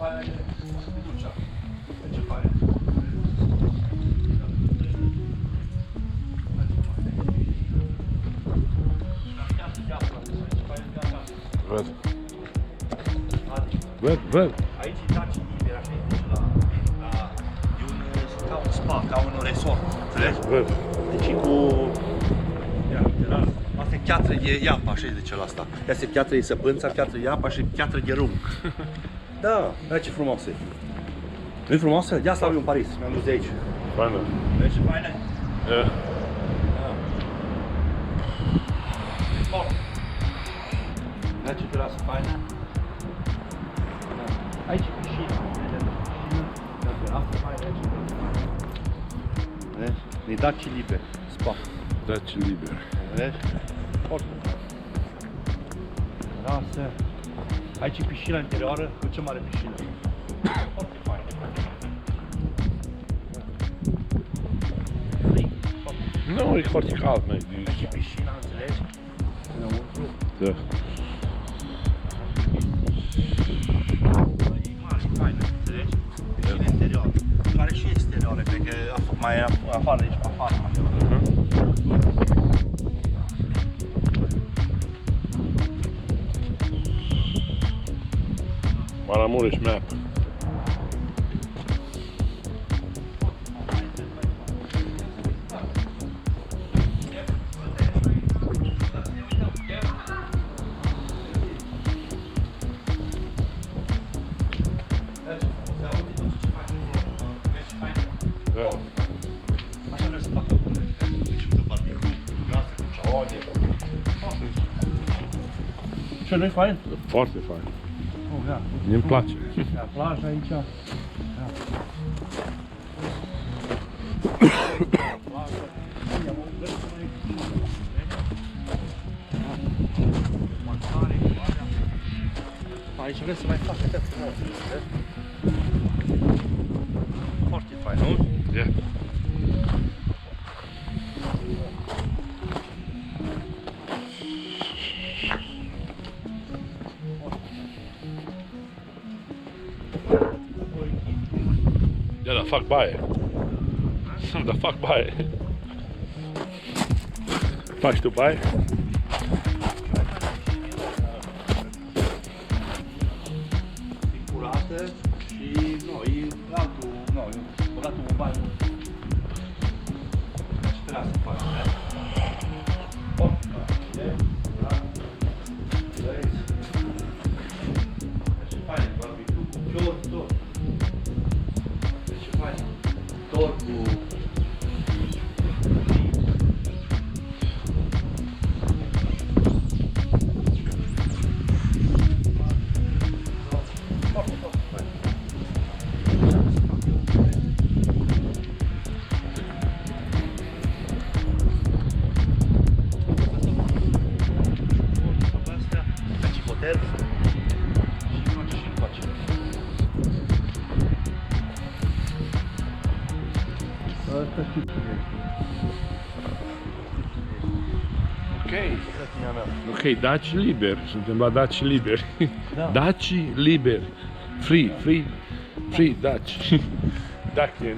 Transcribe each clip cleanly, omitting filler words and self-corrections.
faină e Ducea. Ce faină. Văd. Văd. Aici e Dacii Liberi, așa e ca un spa, ca un resort, înțelegi? Văd. Deci cu... Ia, literal. Asta e piatră de apă, așa zice la asta. Ia se piatră de săpânța, piatră de apă și piatră de rung. Da, da, ce frumos e. Nu-i frumoasă? Ia să la în Paris, mi-am dus de aici. Faină. Vezi ce faină? Da. Da, ce terasă faină. Aici e piscină. Asta faină, aici. Vezi? E Dacii Liberi, spa. Dacii Liberi. Vezi? Foarte faină. Terasă. Aici e piscina interioară, cu ce mare piscină. Foarte faină. Nu, e foarte cald, măi. Aici e piscina, înțelegi? Înăuntru. Da. E mare, e faină, înțelegi? Piscina interioară. Care și exterioară, cred că mai e afară, aici pe afară. Maramures map. Așa vreau să facă cu barbecue, grasă, cu cealaltă. Ce, nu-i fain? Foarte fain. Oh, ia. Mi-mi place. Ia, plajă aici. Ia. Plajă. Ia, mă gândesc să mai extindă. Mâncare, marea. Aici vreau să mai fac atât frumos, vezi? Foarte fain, nu? Yeah. Ja, da fac baie. Da fac baie. Faci tu baie? E curată și e altul, băgatul în baie. Și trebuie să faci, ne? Ce fain, barbecue cu fior, tot. Ce fain, tot cu... Ok, Dacii Liberi. Suntem la Dacii Liberi. Da. Dacii Liberi. Free Daci. Dacian.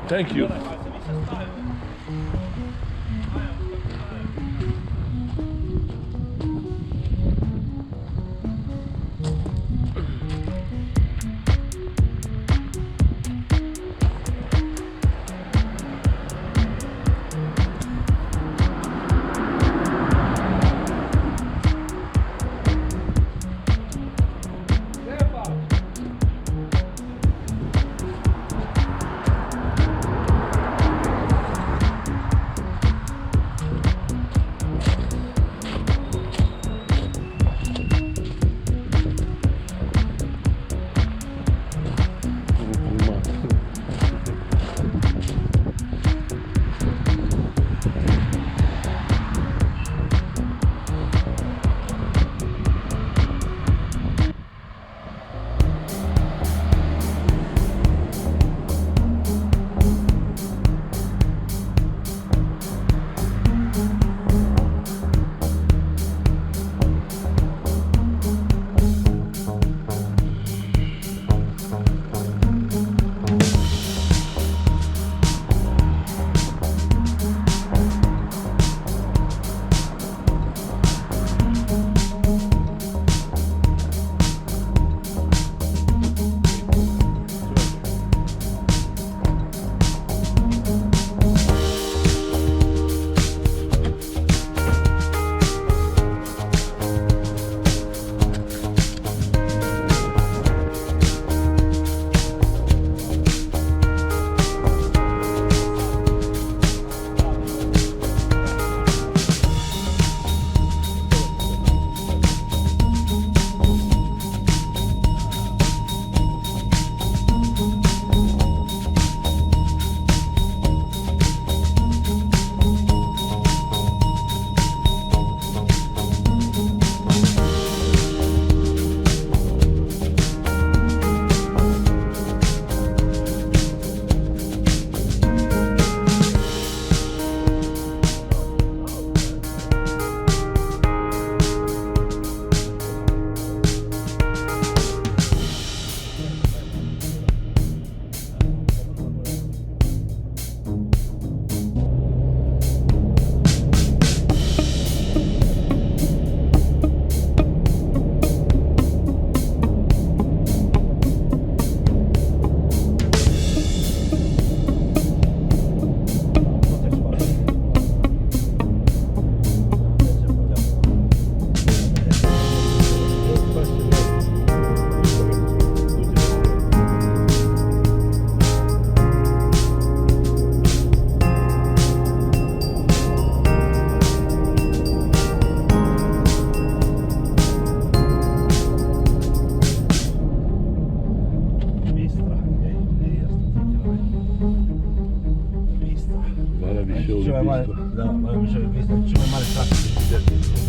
Thank you. Da, mai am este cel mai mare trafic de studenti.